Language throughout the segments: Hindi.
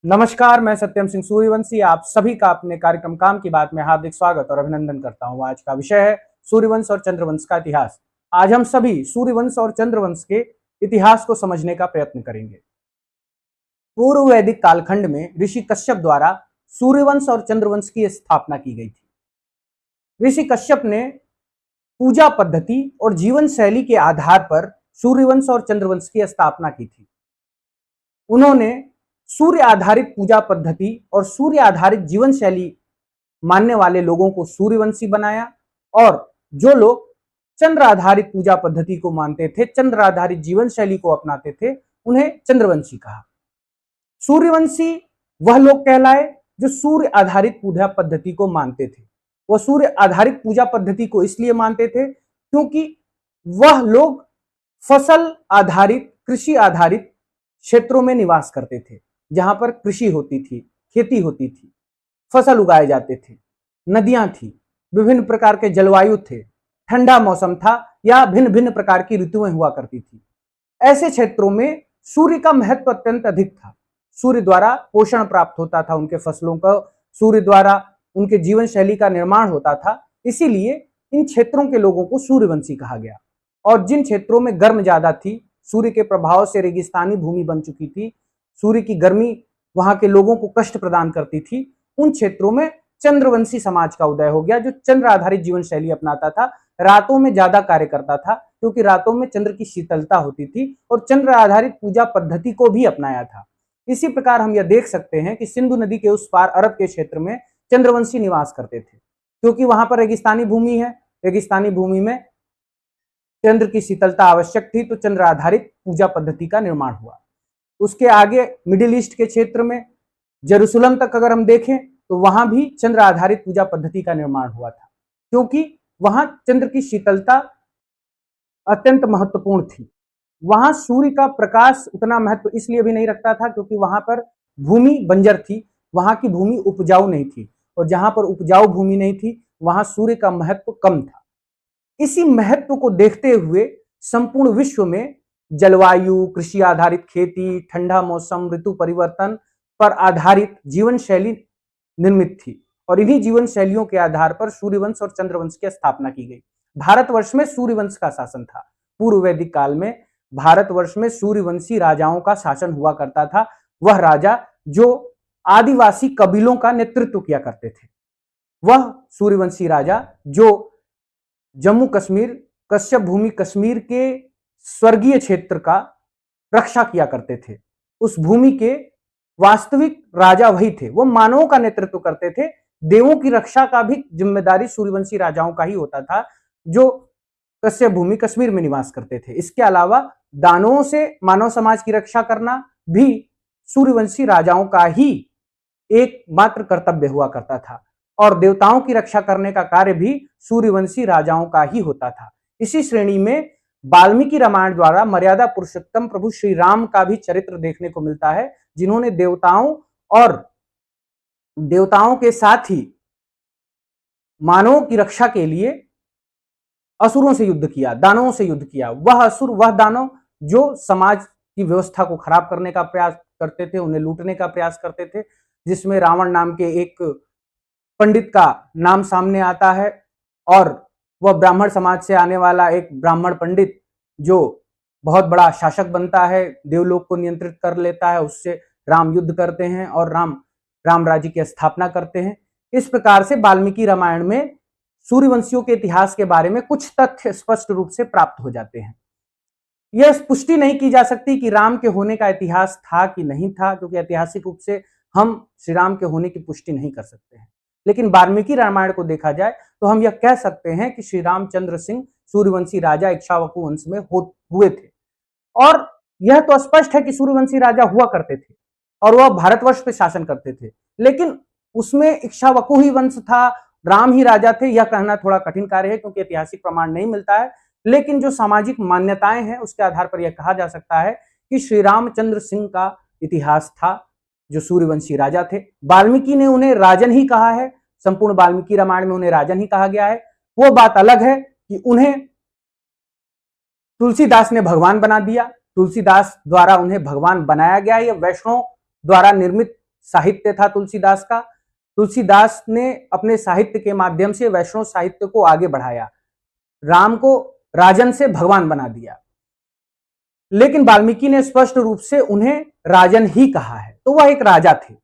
नमस्कार, मैं सत्यम सिंह सूर्यवंशी आप सभी का अपने कार्यक्रम काम की बात में हार्दिक स्वागत और अभिनंदन करता हूं। आज का विषय है सूर्यवंश और चंद्रवंश का इतिहास। आज हम सभी सूर्यवंश और चंद्रवंश के इतिहास को समझने का प्रयत्न करेंगे। पूर्व वैदिक कालखंड में ऋषि कश्यप द्वारा सूर्यवंश और चंद्रवंश की स्थापना की गई थी। ऋषि कश्यप ने पूजा पद्धति और जीवन शैली के आधार पर सूर्यवंश और चंद्रवंश की स्थापना की थी। उन्होंने सूर्य आधारित पूजा पद्धति और सूर्य आधारित जीवन शैली मानने वाले लोगों को सूर्यवंशी बनाया और जो लोग चंद्र आधारित पूजा पद्धति को मानते थे, चंद्र आधारित जीवन शैली को अपनाते थे, उन्हें चंद्रवंशी कहा। सूर्यवंशी वह लोग कहलाए जो सूर्य आधारित पूजा पद्धति को मानते थे। वह सूर्य आधारित पूजा पद्धति को इसलिए मानते थे क्योंकि वह लोग फसल आधारित, कृषि आधारित क्षेत्रों में निवास करते थे, जहां पर कृषि होती थी, खेती होती थी, फसल उगाए जाते थे, नदियां थी, विभिन्न प्रकार के जलवायु थे, ठंडा मौसम था या भिन्न भिन्न प्रकार की ऋतुएं हुआ करती थी। ऐसे क्षेत्रों में सूर्य का महत्व अत्यंत अधिक था। सूर्य द्वारा पोषण प्राप्त होता था उनके फसलों का, सूर्य द्वारा उनके जीवन शैली का निर्माण होता था। इसीलिए इन क्षेत्रों के लोगों को सूर्यवंशी कहा गया। और जिन क्षेत्रों में गर्म ज्यादा थी, सूर्य के प्रभाव से रेगिस्तानी भूमि बन चुकी थी, सूर्य की गर्मी वहां के लोगों को कष्ट प्रदान करती थी, उन क्षेत्रों में चंद्रवंशी समाज का उदय हो गया, जो चंद्र आधारित जीवन शैली अपनाता था, रातों में ज्यादा कार्य करता था क्योंकि रातों में चंद्र की शीतलता होती थी, और चंद्र आधारित पूजा पद्धति को भी अपनाया था। इसी प्रकार हम यह देख सकते हैं कि सिंधु नदी के उस पार अरब के क्षेत्र में चंद्रवंशी निवास करते थे, क्योंकि वहां पर रेगिस्तानी भूमि है। रेगिस्तानी भूमि में चंद्र की शीतलता आवश्यक थी, तो चंद्र आधारित पूजा पद्धति का निर्माण हुआ। उसके आगे मिडिल ईस्ट के क्षेत्र में जेरूसलम तक अगर हम देखें तो वहां भी चंद्र आधारित पूजा पद्धति का निर्माण हुआ था, क्योंकि वहां चंद्र की शीतलता अत्यंत महत्वपूर्ण थी। वहां सूर्य का प्रकाश उतना महत्व इसलिए भी नहीं रखता था क्योंकि वहां पर भूमि बंजर थी, वहां की भूमि उपजाऊ नहीं थी, और जहां पर उपजाऊ भूमि नहीं थी वहां सूर्य का महत्व कम था। इसी महत्व को देखते हुए संपूर्ण विश्व में जलवायु, कृषि आधारित खेती, ठंडा मौसम, ऋतु परिवर्तन पर आधारित जीवन शैली निर्मित थी, और इन्हीं जीवन शैलियों के आधार पर सूर्यवंश और चंद्रवंश की स्थापना की गई। भारतवर्ष में सूर्यवंश का शासन था। पूर्व वैदिक काल में भारतवर्ष में सूर्यवंशी राजाओं का शासन हुआ करता था। वह राजा जो आदिवासी कबीलों का नेतृत्व किया करते थे, वह सूर्यवंशी राजा जो जम्मू कश्मीर, कश्यप भूमि कश्मीर के स्वर्गीय क्षेत्र का रक्षा किया करते थे, उस भूमि के वास्तविक राजा वही थे। वो मानवों का नेतृत्व करते थे। देवों की रक्षा का भी जिम्मेदारी सूर्यवंशी राजाओं का ही होता था, जो कश्यप भूमि कश्मीर में निवास करते थे। इसके अलावा दानवों से मानव समाज की रक्षा करना भी सूर्यवंशी राजाओं का ही एकमात्र कर्तव्य हुआ करता था, और देवताओं की रक्षा करने का कार्य भी सूर्यवंशी राजाओं का ही होता था। इसी श्रेणी में वाल्मीकि रामायण द्वारा मर्यादा पुरुषोत्तम प्रभु श्री राम का भी चरित्र देखने को मिलता है, जिन्होंने देवताओं के साथ ही मानवों की रक्षा के लिए असुरों से युद्ध किया, दानवों से युद्ध किया। वह असुर, वह दानव जो समाज की व्यवस्था को खराब करने का प्रयास करते थे, उन्हें लूटने का प्रयास करते थे, जिसमें रावण नाम के एक पंडित का नाम सामने आता है, और वह ब्राह्मण समाज से आने वाला एक ब्राह्मण पंडित जो बहुत बड़ा शासक बनता है, देवलोक को नियंत्रित कर लेता है। उससे राम युद्ध करते हैं और राम राज्य की स्थापना करते हैं। इस प्रकार से वाल्मीकि रामायण में सूर्यवंशियों के इतिहास के बारे में कुछ तथ्य स्पष्ट रूप से प्राप्त हो जाते हैं। यह पुष्टि नहीं की जा सकती कि राम के होने का इतिहास था कि नहीं था, क्योंकि ऐतिहासिक रूप से हम श्री राम के होने की पुष्टि नहीं कर सकते हैं। लेकिन वाल्मीकि रामायण को देखा जाए तो हम यह कह सकते हैं कि श्री रामचंद्र सिंह सूर्यवंशी राजा इक्ष्वाकु वंश में हुए थे। और यह तो स्पष्ट है कि सूर्यवंशी राजा हुआ करते थे और वह भारतवर्ष पे शासन करते थे, लेकिन उसमें इक्ष्वाकु ही वंश था, राम ही राजा थे, यह कहना थोड़ा कठिन कार्य है क्योंकि ऐतिहासिक प्रमाण नहीं मिलता है। लेकिन जो सामाजिक मान्यताएं हैं उसके आधार पर यह कहा जा सकता है कि श्री रामचंद्र सिंह का इतिहास था, जो सूर्यवंशी राजा थे। वाल्मीकि ने उन्हें राजन ही कहा है, संपूर्ण वाल्मीकि रामायण में उन्हें राजन ही कहा गया है। वो बात अलग है कि उन्हें तुलसीदास ने भगवान बना दिया, तुलसीदास द्वारा उन्हें भगवान बनाया गया। यह वैष्णव द्वारा निर्मित साहित्य था तुलसीदास का। तुलसीदास ने अपने साहित्य के माध्यम से वैष्णव साहित्य को आगे बढ़ाया, राम को राजन से भगवान बना दिया। लेकिन वाल्मीकि ने स्पष्ट रूप से उन्हें राजन ही कहा है, तो वह एक राजा थे।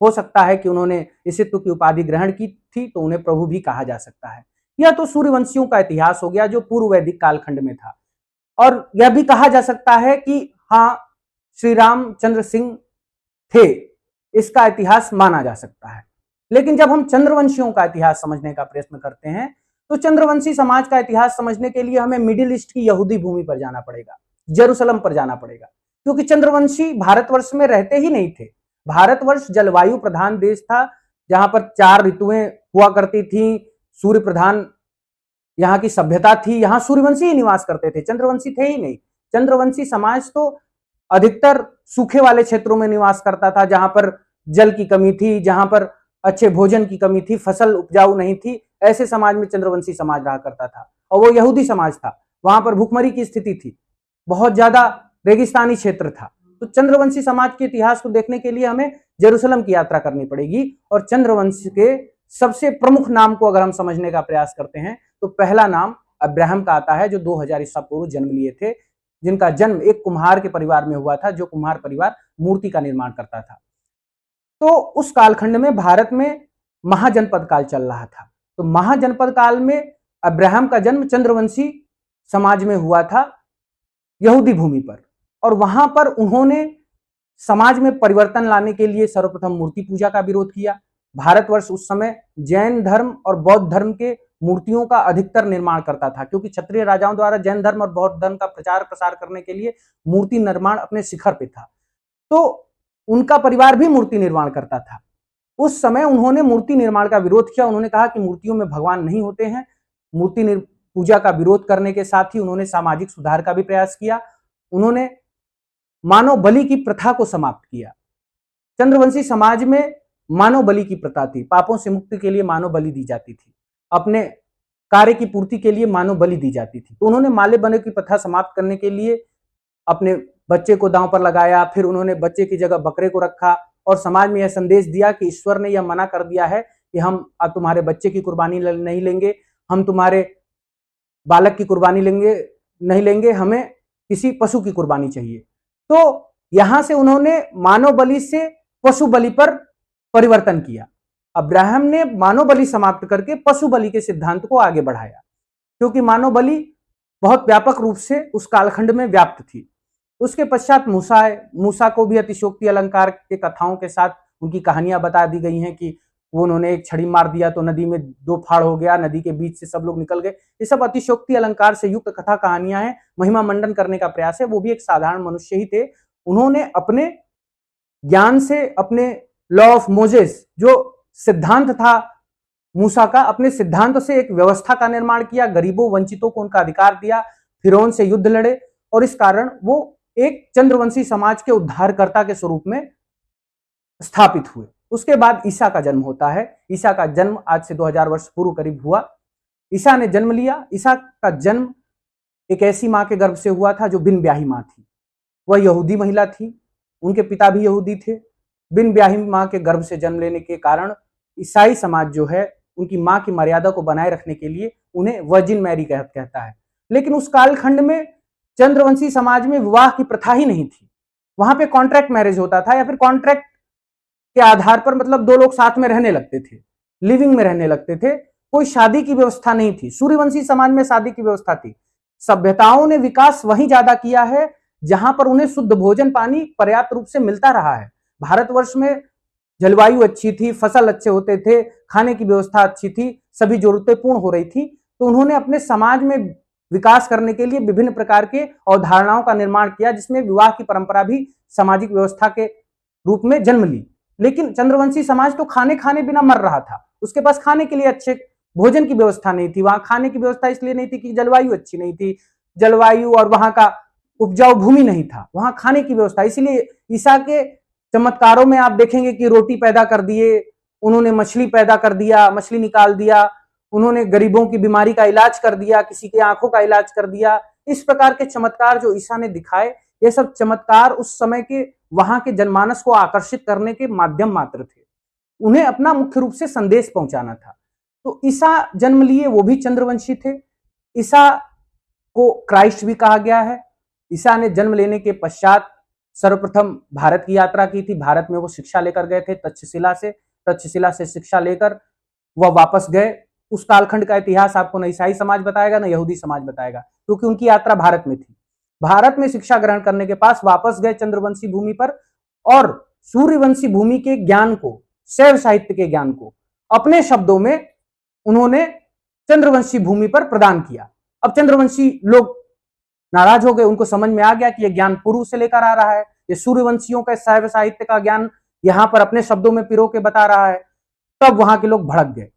हो सकता है कि उन्होंने ईशित्व की उपाधि ग्रहण की थी, तो उन्हें प्रभु भी कहा जा सकता है। यह तो सूर्यवंशियों का इतिहास हो गया जो पूर्व वैदिक कालखंड में था। और यह भी कहा जा सकता है कि हाँ, श्री रामचंद्र सिंह थे, इसका इतिहास माना जा सकता है। लेकिन जब हम चंद्रवंशियों का इतिहास समझने का प्रयत्न करते हैं, तो चंद्रवंशी समाज का इतिहास समझने के लिए हमें मिडिल ईस्ट की यहूदी भूमि पर जाना पड़ेगा, जेरूसलम पर जाना पड़ेगा, क्योंकि चंद्रवंशी भारतवर्ष में रहते ही नहीं थे। भारतवर्ष जलवायु प्रधान देश था, जहां पर 4 ऋतुएं हुआ करती थी, सूर्य प्रधान यहाँ की सभ्यता थी, यहाँ सूर्यवंशी ही निवास करते थे, चंद्रवंशी थे ही नहीं। चंद्रवंशी समाज तो अधिकतर सूखे वाले क्षेत्रों में निवास करता था, जहां पर जल की कमी थी, जहां पर अच्छे भोजन की कमी थी, फसल उपजाऊ नहीं थी, ऐसे समाज में चंद्रवंशी समाज रहा करता था। और वो यहूदी समाज था, वहां पर भूखमरी की स्थिति थी, बहुत ज्यादा रेगिस्तानी क्षेत्र था। तो चंद्रवंशी समाज के इतिहास को देखने के लिए हमें जेरूसलम की यात्रा करनी पड़ेगी। और चंद्रवंश के सबसे प्रमुख नाम को अगर हम समझने का प्रयास करते हैं, तो पहला नाम अब्राहम का आता है, जो 2000 ईसा पूर्व जन्म लिए थे, जिनका जन्म एक कुम्हार के परिवार में हुआ था, जो कुम्हार परिवार मूर्ति का निर्माण करता था। तो उस कालखंड में भारत में महाजनपद काल चल रहा था। तो महाजनपद काल में अब्राहम का जन्म चंद्रवंशी समाज में हुआ था, यहूदी भूमि पर। और वहां पर उन्होंने समाज में परिवर्तन लाने के लिए सर्वप्रथम मूर्ति पूजा का विरोध किया। भारतवर्ष उस समय जैन धर्म और बौद्ध धर्म के मूर्तियों का अधिकतर निर्माण करता था, क्योंकि क्षत्रिय राजाओं द्वारा जैन धर्म और बौद्ध धर्म का प्रचार प्रसार करने के लिए मूर्ति निर्माण अपने शिखर पे था। तो उनका परिवार भी मूर्ति निर्माण करता था। उस समय उन्होंने मूर्ति निर्माण का विरोध किया। उन्होंने कहा कि मूर्तियों में भगवान नहीं होते हैं। मूर्ति पूजा का विरोध करने के साथ ही उन्होंने सामाजिक सुधार का भी प्रयास किया। उन्होंने मानव बलि की प्रथा को समाप्त किया। चंद्रवंशी समाज में मानव बलि की प्रथा थी, पापों से मुक्ति के लिए मानव बलि दी जाती थी, अपने कार्य की पूर्ति के लिए मानव बलि दी जाती थी। तो उन्होंने माले बने की प्रथा समाप्त करने के लिए अपने बच्चे को दांव पर लगाया, फिर उन्होंने बच्चे की जगह बकरे को रखा और समाज में यह संदेश दिया कि ईश्वर ने यह मना कर दिया है कि हम अब तुम्हारे बच्चे की कुर्बानी नहीं लेंगे, हम तुम्हारे बालक की कुर्बानी नहीं लेंगे, हमें किसी पशु की कुर्बानी चाहिए। तो यहां से उन्होंने मानव बलि से पशु बलि पर परिवर्तन किया। अब्राहम ने मानव बलि समाप्त करके पशु बलि के सिद्धांत को आगे बढ़ाया, क्योंकि मानव बलि बहुत व्यापक रूप से उस कालखंड में व्याप्त थी। उसके पश्चात मूसा है। मूसा को भी अतिशयोक्ति अलंकार के कथाओं के साथ उनकी कहानियां बता दी गई हैं कि वो उन्होंने एक छड़ी मार दिया तो नदी में 2 फाड़ हो गया, नदी के बीच से सब लोग निकल गए। ये सब अतिशयोक्ति अलंकार से युक्त कथा कहानियां हैं, महिमा मंडन करने का प्रयास है। वो भी एक साधारण मनुष्य ही थे। उन्होंने अपने ज्ञान से, अपने लॉ ऑफ मोजेस जो सिद्धांत था मूसा का, अपने सिद्धांत से एक व्यवस्था का निर्माण किया, गरीबों वंचितों को उनका अधिकार दिया, फिरौन से युद्ध लड़े, और इस कारण वो एक चंद्रवंशी समाज के उद्धारकर्ता के स्वरूप में स्थापित हुए। उसके बाद ईसा का जन्म होता है। ईसा का जन्म आज से 2000 वर्ष पूर्व करीब हुआ। ईसा ने जन्म लिया। ईसा का जन्म एक ऐसी मां के गर्भ से हुआ था जो बिन ब्याही मां थी। वह यहूदी महिला थी, उनके पिता भी यहूदी थे। बिन ब्याही मां के गर्भ से जन्म लेने के कारण ईसाई समाज जो है, उनकी मां की मर्यादा को बनाए रखने के लिए उन्हें वर्जिन मैरी कहता है। लेकिन उस कालखंड में चंद्रवंशी समाज में विवाह की प्रथा ही नहीं थी। वहां पे कॉन्ट्रैक्ट मैरिज होता था, या फिर कॉन्ट्रैक्ट के आधार पर, मतलब 2 लोग साथ में रहने लगते थे, लिविंग में रहने लगते थे। कोई शादी की व्यवस्था नहीं थी। सूर्यवंशी समाज में शादी की व्यवस्था थी। सभ्यताओं ने विकास वहीं ज्यादा किया है जहां पर उन्हें शुद्ध भोजन पानी पर्याप्त रूप से मिलता रहा है। भारतवर्ष में जलवायु अच्छी थी, फसल अच्छे होते थे, खाने की व्यवस्था अच्छी थी, सभी जरूरतें पूर्ण हो रही थी। तो उन्होंने अपने समाज में विकास करने के लिए विभिन्न प्रकार के अवधारणाओं का निर्माण किया, जिसमें विवाह की परंपरा भी सामाजिक व्यवस्था के रूप में जन्म ली। लेकिन चंद्रवंशी समाज तो खाने बिना मर रहा था। उसके पास खाने के लिए अच्छे भोजन की व्यवस्था नहीं थी। वहां खाने की व्यवस्था इसलिए नहीं थी कि जलवायु अच्छी नहीं थी, जलवायु और वहां का उपजाऊ भूमि नहीं था, वहां खाने की व्यवस्था। इसीलिए ईसा के चमत्कारों में आप देखेंगे कि रोटी पैदा कर दिए, उन्होंने मछली पैदा कर दिया, मछली निकाल दिया, उन्होंने गरीबों की बीमारी का इलाज कर दिया, किसी की आंखों का इलाज कर दिया। इस प्रकार के चमत्कार जो ईसा ने दिखाए, ये सब चमत्कार उस समय के वहां के जनमानस को आकर्षित करने के माध्यम मात्र थे। उन्हें अपना मुख्य रूप से संदेश पहुंचाना था। तो ईसा जन्म लिए, वो भी चंद्रवंशी थे। ईसा को क्राइस्ट भी कहा गया है। ईसा ने जन्म लेने के पश्चात सर्वप्रथम भारत की यात्रा की थी। भारत में वो शिक्षा लेकर गए थे तक्षशिला से शिक्षा लेकर वह वापस गए। उस कालखंड का इतिहास आपको न ईसाई समाज बताएगा न यहूदी समाज बताएगा, क्योंकि उनकी यात्रा भारत में थी। भारत में शिक्षा ग्रहण करने के पास वापस गए चंद्रवंशी भूमि पर, और सूर्यवंशी भूमि के ज्ञान को, शैव साहित्य के ज्ञान को अपने शब्दों में उन्होंने चंद्रवंशी भूमि पर प्रदान किया। अब चंद्रवंशी लोग नाराज हो गए, उनको समझ में आ गया कि यह ज्ञान पूर्व से लेकर आ रहा है, ये सूर्यवंशियों का शैव साहित्य का ज्ञान यहां पर अपने शब्दों में पिरो के बता रहा है। तब वहां के लोग भड़क गए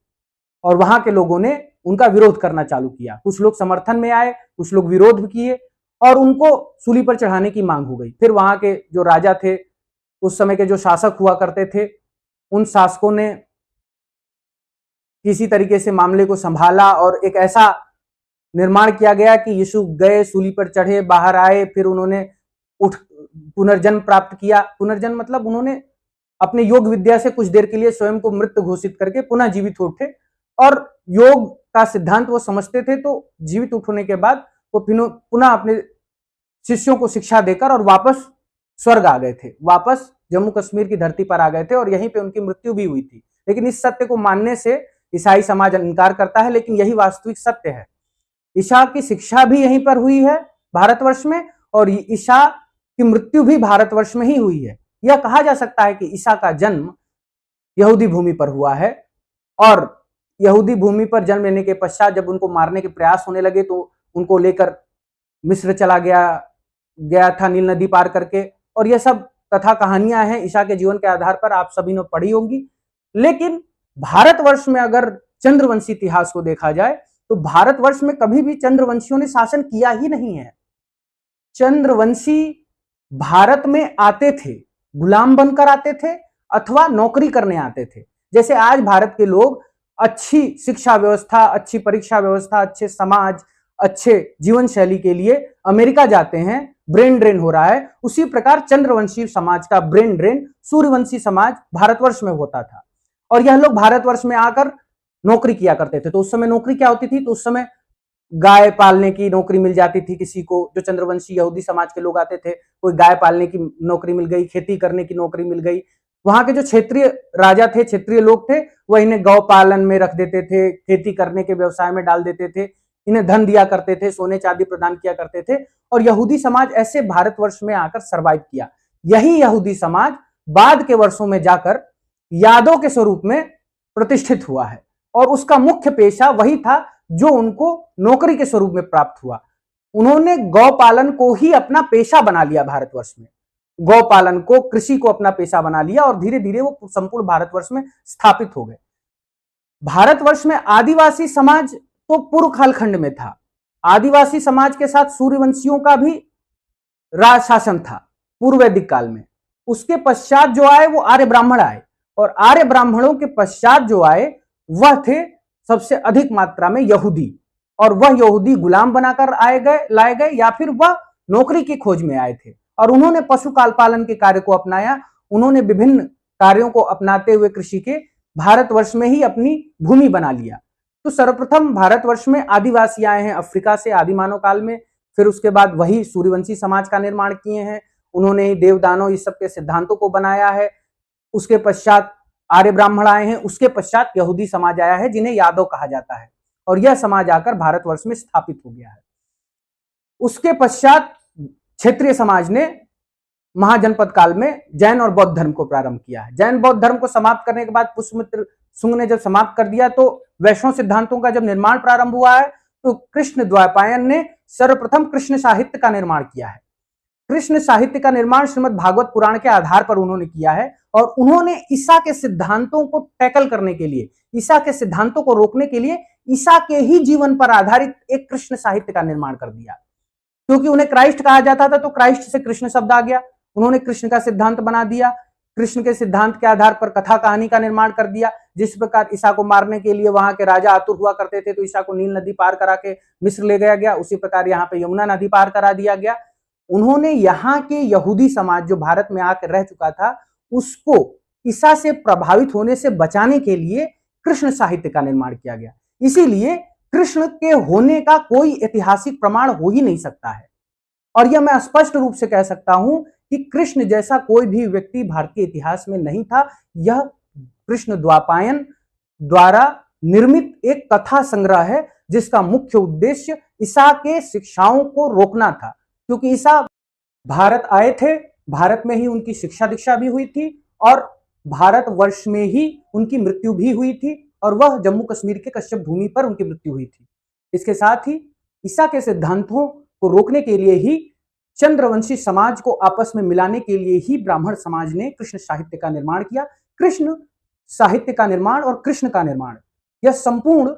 और वहां के लोगों ने उनका विरोध करना चालू किया। कुछ लोग समर्थन में आए, कुछ लोग विरोध भी किए और उनको सूली पर चढ़ाने की मांग हो गई। फिर वहां के जो राजा थे, उस समय के जो शासक हुआ करते थे, उन शासकों ने किसी तरीके से मामले को संभाला और एक ऐसा निर्माण किया गया कि यीशु गए, सूली पर चढ़े, बाहर आए, फिर उन्होंने पुनर्जन्म प्राप्त किया। पुनर्जन्म मतलब उन्होंने अपने योग विद्या से कुछ देर के लिए स्वयं को मृत घोषित करके पुनः जीवित उठे, और योग का सिद्धांत वो समझते थे। तो जीवित उठने के बाद वो पुनः अपने शिष्यों को शिक्षा देकर और वापस स्वर्ग आ गए थे, वापस जम्मू कश्मीर की धरती पर आ गए थे और यहीं पे उनकी मृत्यु भी हुई थी। लेकिन इस सत्य को मानने से ईसाई समाज इनकार करता है, लेकिन यही वास्तविक सत्य है। ईसा की शिक्षा भी यहीं पर हुई है भारतवर्ष में, और ईसा की मृत्यु भी भारतवर्ष में ही हुई है। यह कहा जा सकता है कि ईसा का जन्म यहूदी भूमि पर हुआ है, और यहूदी भूमि पर जन्म लेने के पश्चात जब उनको मारने के प्रयास होने लगे तो उनको लेकर मिस्र चला गया था नील नदी पार करके। और यह सब कथा कहानियां हैं ईसा के जीवन के आधार पर, आप सभी ने पढ़ी होंगी। लेकिन भारतवर्ष में अगर चंद्रवंशी इतिहास को देखा जाए तो भारतवर्ष में कभी भी चंद्रवंशियों ने शासन किया ही नहीं है। चंद्रवंशी भारत में आते थे, गुलाम बनकर आते थे अथवा नौकरी करने आते थे। जैसे आज भारत के लोग अच्छी शिक्षा व्यवस्था, अच्छी परीक्षा व्यवस्था, अच्छे समाज, अच्छे जीवन शैली के लिए अमेरिका जाते हैं, ब्रेन ड्रेन हो रहा है, उसी प्रकार चंद्रवंशी समाज का ब्रेन ड्रेन सूर्यवंशी समाज भारतवर्ष में होता था। और यह लोग भारतवर्ष में आकर नौकरी किया करते थे। तो उस समय नौकरी क्या होती थी? तो उस समय गाय पालने की नौकरी मिल जाती थी किसी को, जो चंद्रवंशी यहूदी समाज के लोग आते थे, कोई गाय पालने की नौकरी मिल गई, खेती करने की नौकरी मिल गई। वहां के जो क्षेत्रीय राजा थे, क्षेत्रीय लोग थे, वह इन्हें गौ पालन में रख देते थे, खेती करने के व्यवसाय में डाल देते थे, इन्हें धन दिया करते थे, सोने चांदी प्रदान किया करते थे। और यहूदी समाज ऐसे भारतवर्ष में आकर सर्वाइव किया। यही यहूदी समाज बाद के वर्षों में जाकर यादव के स्वरूप में प्रतिष्ठित हुआ है, और उसका मुख्य पेशा वही था जो उनको नौकरी के स्वरूप में प्राप्त हुआ। उन्होंने गौ पालन को ही अपना पेशा बना लिया भारतवर्ष में, गौ पालन को, कृषि को अपना पेशा बना लिया, और धीरे धीरे वो संपूर्ण भारतवर्ष में स्थापित हो गए। भारतवर्ष में आदिवासी समाज तो पूर्व कालखंड में था। आदिवासी समाज के साथ सूर्यवंशियों का भी राज शासन था पूर्व वैदिक काल में। उसके पश्चात जो आए वो आर्य ब्राह्मण आए, और आर्य ब्राह्मणों के पश्चात जो आए वह थे सबसे अधिक मात्रा में यहूदी, और वह यहूदी गुलाम बनाकर लाए गए या फिर वह नौकरी की खोज में आए थे, और उन्होंने पशु काल पालन के कार्य को अपनाया। उन्होंने विभिन्न कार्यों को अपनाते हुए कृषि के भारतवर्ष में ही अपनी भूमि बना लिया। तो सर्वप्रथम भारतवर्ष में आदिवासी आए हैं अफ्रीका से आदि मानव काल में, फिर उसके बाद वही सूर्यवंशी समाज का निर्माण किए हैं, उन्होंने देवदानों इस सब के सिद्धांतों को बनाया है। उसके पश्चात आर्य ब्राह्मण आए हैं, उसके पश्चात यहूदी समाज आया है जिन्हें यादव कहा जाता है, और यह समाज आकर भारतवर्ष में स्थापित हो गया है। उसके पश्चात क्षेत्रीय समाज ने महाजनपद काल में जैन और बौद्ध धर्म को प्रारंभ किया है। जैन बौद्ध धर्म को समाप्त करने के बाद पुष्यमित्र शुंग ने जब समाप्त कर दिया, तो वैष्णव सिद्धांतों का जब निर्माण प्रारंभ हुआ है, तो कृष्ण द्वैपायन ने सर्वप्रथम कृष्ण साहित्य का निर्माण किया है। कृष्ण साहित्य का निर्माण श्रीमद् भागवत पुराण के आधार पर उन्होंने किया है, और उन्होंने ईसा के सिद्धांतों को टैकल करने के लिए, ईसा के सिद्धांतों को रोकने के लिए ईसा के ही जीवन पर आधारित एक कृष्ण साहित्य का निर्माण कर दिया। क्योंकि उन्हें क्राइस्ट कहा जाता था, तो क्राइस्ट से कृष्ण शब्द आ गया, उन्होंने कृष्ण का सिद्धांत बना दिया। कृष्ण के सिद्धांत के आधार पर कथा कहानी का निर्माण कर दिया। जिस प्रकार ईसा को मारने के लिए वहां के राजा आतुर हुआ करते थे, तो ईसा को नील नदी पार करा के मिस्र ले गया गया, उसी प्रकार यहाँ पे यमुना नदी पार करा दिया गया। उन्होंने यहाँ के यहूदी समाज जो भारत में आकर रह चुका था उसको ईसा से प्रभावित होने से बचाने के लिए कृष्ण साहित्य का निर्माण किया गया। इसीलिए कृष्ण के होने का कोई ऐतिहासिक प्रमाण हो ही नहीं सकता है। और यह मैं स्पष्ट रूप से कह सकता हूं कि कृष्ण जैसा कोई भी व्यक्ति भारतीय इतिहास में नहीं था। यह कृष्ण द्वापायन द्वारा निर्मित एक कथा संग्रह है जिसका मुख्य उद्देश्य ईसा के शिक्षाओं को रोकना था, क्योंकि ईसा भारत आए थे, भारत में ही उनकी शिक्षा दीक्षा भी हुई थी और भारतवर्ष में ही उनकी मृत्यु भी हुई थी और वह जम्मू कश्मीर के कश्यप भूमि पर उनकी मृत्यु हुई थी। इसके साथ ही ईसा के सिद्धांतों को रोकने के लिए ही, चंद्रवंशी समाज को आपस में मिलाने के लिए ही ब्राह्मण समाज ने कृष्ण साहित्य का निर्माण किया। कृष्ण साहित्य का निर्माण और कृष्ण का निर्माण, यह संपूर्ण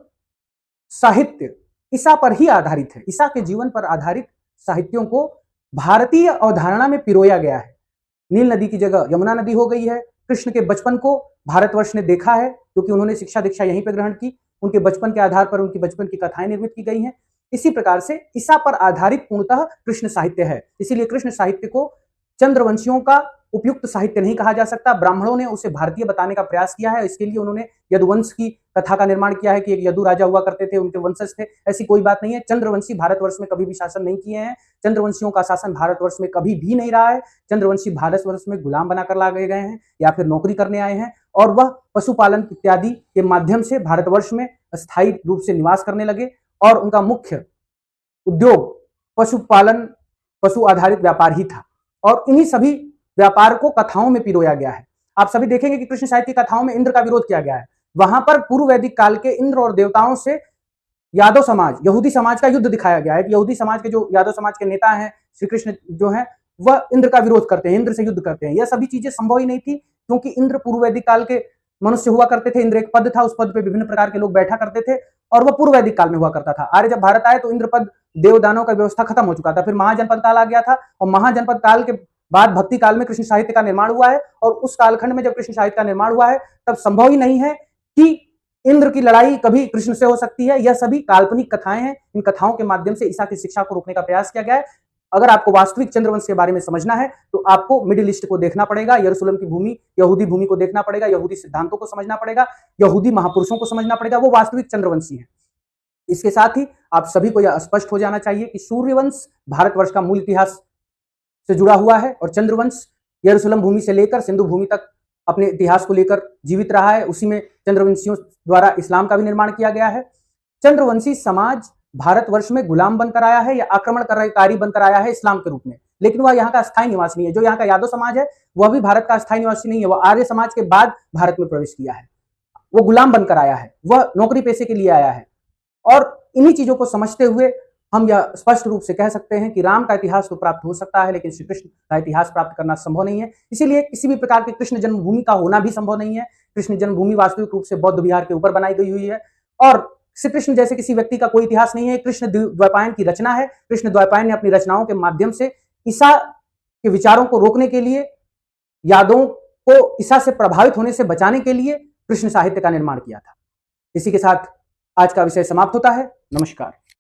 साहित्य ईसा पर ही आधारित है। ईसा के जीवन पर आधारित साहित्यों को भारतीय अवधारणा में पिरोया गया है। नील नदी की जगह यमुना नदी हो गई है। कृष्ण के बचपन को भारतवर्ष ने देखा है क्योंकि उन्होंने शिक्षा दीक्षा यहीं पर ग्रहण की। उनके बचपन के आधार पर उनकी बचपन की कथाएं निर्मित की गई हैं। इसी प्रकार से ईसा पर आधारित पूर्णतः कृष्ण साहित्य है। इसीलिए कृष्ण साहित्य को चंद्रवंशियों का उपयुक्त साहित्य नहीं कहा जा सकता। ब्राह्मणों ने उसे भारतीय बताने का प्रयास किया है। इसके लिए उन्होंने यदुवंश की कथा का निर्माण किया है कि एक यदु राजा हुआ करते थे, उनके वंशज थे। ऐसी कोई बात नहीं है। चंद्रवंशी भारतवर्ष में कभी भी शासन नहीं किए हैं। चंद्रवंशियों का शासन भारतवर्ष में कभी भी नहीं रहा है। चंद्रवंशी भारतवर्ष में गुलाम बनाकर लाए गए हैं या फिर नौकरी करने आए हैं और वह पशुपालन इत्यादि के माध्यम से भारतवर्ष में अस्थायी रूप से निवास करने लगे और उनका मुख्य उद्योग पशुपालन, पशु आधारित व्यापार ही था और इन्हीं सभी व्यापार को कथाओं में पिरोया गया है। आप सभी देखेंगे कि कृष्ण साहित्य की कथाओं में इंद्र का विरोध किया गया है। वहां पर पूर्व वैदिक काल के इंद्र और देवताओं से यादव समाज, यहूदी समाज का युद्ध दिखाया गया है कि यहूदी समाज के जो यादव समाज के नेता हैं, श्री कृष्ण जो है वह इंद्र का विरोध करते हैं, इंद्र से युद्ध करते हैं। यह सभी चीजें संभव ही नहीं थी क्योंकि इंद्र पूर्व वैदिक काल के मनुष्य हुआ करते थे। इंद्र एक पद था, उस पद पे विभिन्न प्रकार के लोग बैठा करते थे और वह पूर्व वैदिक काल में हुआ करता था। आर्य जब भारत आए तो इंद्र पद, देवदानों का व्यवस्था खत्म हो चुका था। फिर महाजनपद काल आ गया था और महाजनपद काल के बाद भक्ति काल में कृष्ण साहित्य का निर्माण हुआ है और उस कालखंड में जब कृष्ण साहित्य का निर्माण हुआ है तब संभव ही नहीं है कि इंद्र की लड़ाई कभी कृष्ण से हो सकती है। यह सभी काल्पनिक कथाएं हैं। इन कथाओं के माध्यम से ईसा की शिक्षा को रोकने का प्रयास किया गया है। अगर आपको वास्तविक चंद्रवंश के बारे में समझना है तो आपको मिडिल ईस्ट को देखना पड़ेगा, यरूशलेम की भूमि, यहूदी भूमि को देखना पड़ेगा, यहूदी सिद्धांतों को समझना पड़ेगा, यहूदी महापुरुषों को समझना पड़ेगा। वो वास्तविक चंद्रवंशी है। इसके साथ ही आप सभी को यह स्पष्ट हो जाना चाहिए कि सूर्यवंश भारतवर्ष का मूल इतिहास से जुड़ा हुआ है और चंद्रवंश यरूशलेम भूमि से लेकर सिंधु भूमि तक अपने इतिहास को लेकर जीवित रहा है। उसी में चंद्रवंशियों द्वारा इस्लाम का भी निर्माण किया गया है। चंद्रवंशी समाज भारतवर्ष में गुलाम बनकर आया है या आक्रमणकारी बनकर आया है इस्लाम के रूप में, लेकिन वह यहाँ का अस्थायी निवासी नहीं है। जो यहाँ का यादव समाज है वह भी भारत का अस्थायी निवासी नहीं है। वह आर्य समाज के बाद भारत में प्रवेश किया है। वो गुलाम बनकर आया है, वह नौकरी पेशे के लिए आया है। और इन्हीं चीजों को समझते हुए हम यह स्पष्ट रूप से कह सकते हैं कि राम का इतिहास तो प्राप्त हो सकता है लेकिन श्री कृष्ण का इतिहास प्राप्त करना संभव नहीं है। इसीलिए किसी भी प्रकार के कृष्ण जन्मभूमि का होना भी संभव नहीं है। कृष्ण जन्मभूमि वास्तविक रूप से बौद्ध विहार के ऊपर बनाई गई हुई है और श्री कृष्ण जैसे किसी व्यक्ति का कोई इतिहास नहीं है। कृष्ण द्वैपायन की रचना है। कृष्ण द्वैपायन ने अपनी रचनाओं के माध्यम से ईसा के विचारों को रोकने के लिए, यादों को ईसा से प्रभावित होने से बचाने के लिए कृष्ण साहित्य का निर्माण किया था। इसी के साथ आज का विषय समाप्त होता है। नमस्कार।